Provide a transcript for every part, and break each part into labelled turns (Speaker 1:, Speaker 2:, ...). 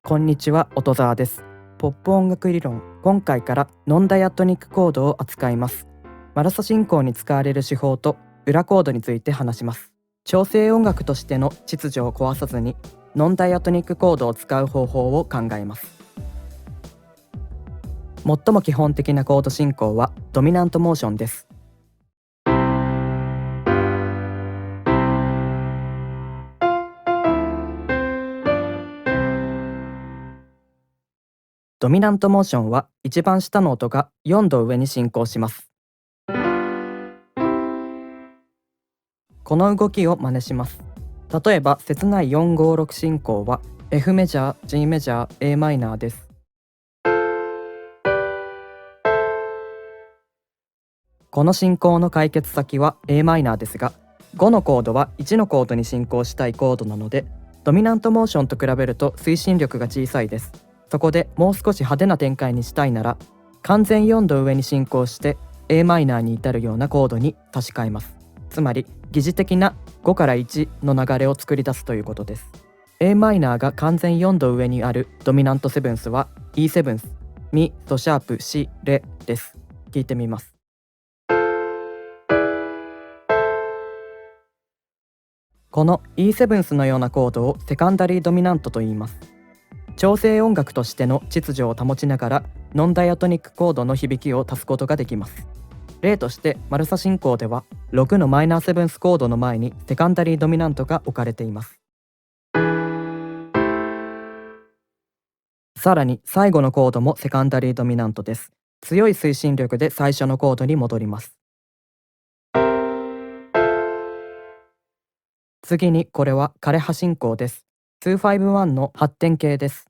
Speaker 1: こんにちは、音沢です。ポップ音楽理論、今回からノンダイアトニックコードを扱います。マラサ進行に使われる手法と裏コードについて話します。調整音楽としての秩序を壊さずにノンダイアトニックコードを使う方法を考えます。最も基本的なコード進行はドミナントモーションです。ドミナントモーションは一番下の音が4度上に進行します。この動きを真似します。例えば切ない456進行は F メジャー、G メジャー、A マイナーです。この進行の解決先は A マイナーですが、5のコードは1のコードに進行したいコードなので、ドミナントモーションと比べると推進力が小さいです。そこでもう少し派手な展開にしたいなら、完全4度上に進行して A マイナーに至るようなコードに差し替えます。つまり疑似的な5から1の流れを作り出すということです。A マイナーが完全4度上にあるドミナントセブンスは E セブンス、ミ、ドシャープ、シ、レです。聞いてみます。この E セブンスのようなコードをセカンダリードミナントと言います。調整音楽としての秩序を保ちながらノンダイアトニックコードの響きを足すことができます。例としてマルサ進行では6のマイナーセブンスコードの前にセカンダリードミナントが置かれています。さらに最後のコードもセカンダリードミナントです。強い推進力で最初のコードに戻ります。次にこれは枯葉進行です。251の発展形です。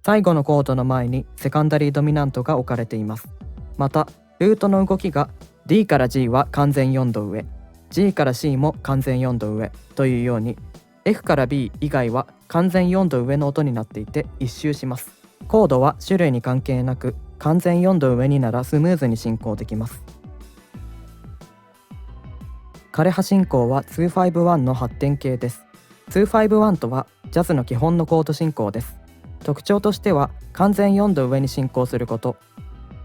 Speaker 1: 最後のコードの前にセカンダリードミナントが置かれています。またルートの動きが D から G は完全4度上、 G から C も完全4度上というように F から B 以外は完全4度上の音になっていて一周します。コードは種類に関係なく完全4度上にならスムーズに進行できます。枯葉進行は251の発展形です。251とはジャズの基本のコード進行です。特徴としては完全4度上に進行すること、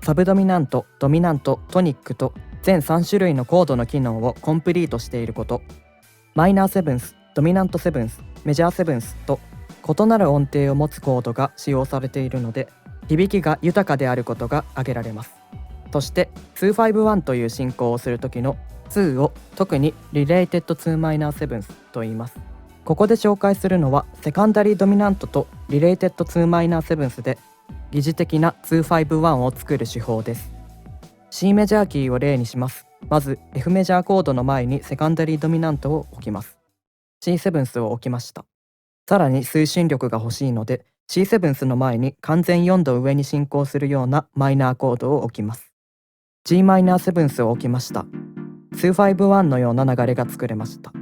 Speaker 1: サブドミナント、ドミナント、トニックと全3種類のコードの機能をコンプリートしていること、マイナーセブンス、ドミナントセブンス、メジャーセブンスと異なる音程を持つコードが使用されているので響きが豊かであることが挙げられます。そして251という進行をする時の2を特に Related to Minor Seventh と言います。ここで紹介するのはセカンダリードミナントと Related to Minor Seventh で疑似的な251を作る手法です。 C メジャーキーを例にします。まず F メジャーコードの前にセカンダリードミナントを置きます。 C セブンスを置きました。さらに推進力が欲しいので C セブンスの前に完全4度上に進行するようなマイナーコードを置きます。 G マイナーセブンスを置きました。251のような流れが作れました。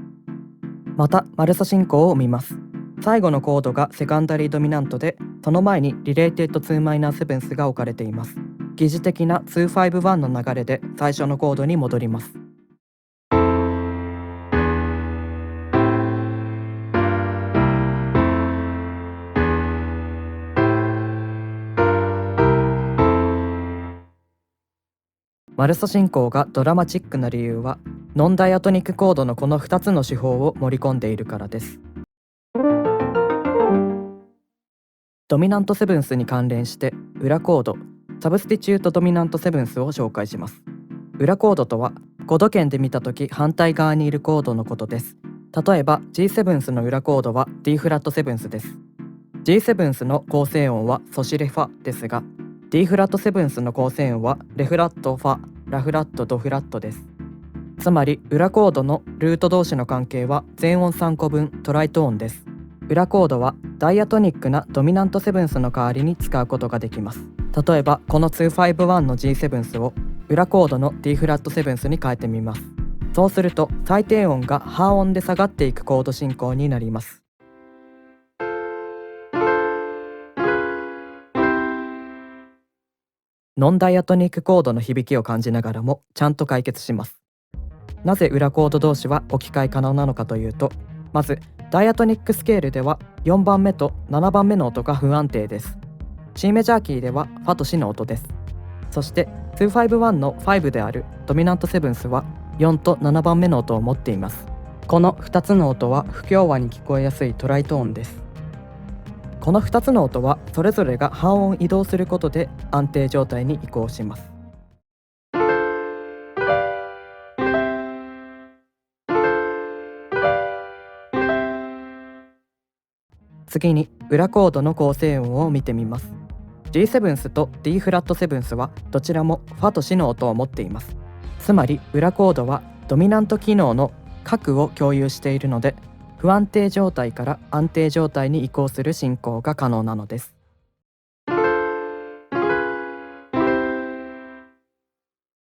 Speaker 1: またマルサ進行を見ます。最後のコードがセカンダリードミナントでその前に Related to Minor Seventh が置かれています。疑似的な251の流れで最初のコードに戻ります。マルサ進行がドラマチックな理由はノンダイアトニックコードのこの2つの手法を盛り込んでいるからです。ドミナントセブンスに関連して裏コード、サブスティチュートドミナントセブンスを紹介します。裏コードとはコード鍵で見たとき反対側にいるコードのことです。例えば G セブンスの裏コードは D フラットセブンスです。G セブンスの構成音はソシレファですが D フラットセブンスの構成音はレフラットファ、ラフラット、ドフラットです。つまり裏コードのルート同士の関係は全音3個分トライトーンです。裏コードはダイアトニックなドミナントセブンスの代わりに使うことができます。例えばこの251の G セブンスを裏コードの D フラットセブンスに変えてみます。そうすると最低音がハー音で下がっていくコード進行になります。ノンダイアトニックコードの響きを感じながらもちゃんと解決します。なぜ裏コード同士は置き換え可能なのかというと、まずダイアトニックスケールでは4番目と7番目の音が不安定です。C メジャーキーではファとシの音です。そして251の5であるドミナントセブンスは4と7番目の音を持っています。この2つの音は不協和に聞こえやすいトライトーンです。この2つの音はそれぞれが半音移動することで安定状態に移行します。次に裏コードの構成音を見てみます。G セブンスと D フラットセブンスはどちらもファとシの音を持っています。つまり裏コードはドミナント機能の核を共有しているので、不安定状態から安定状態に移行する進行が可能なのです。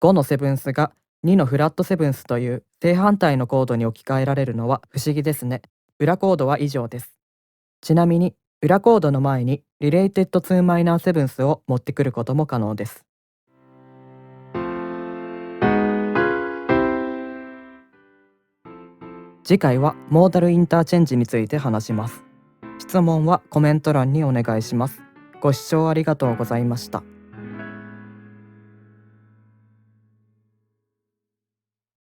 Speaker 1: 5のセブンスが2のフラットセブンスという正反対のコードに置き換えられるのは不思議ですね。裏コードは以上です。ちなみに裏コードの前に Related to minor sevens を持ってくることも可能です。次回はモーダルインターチェンジについて話します。質問はコメント欄にお願いします。ご視聴ありがとうございました。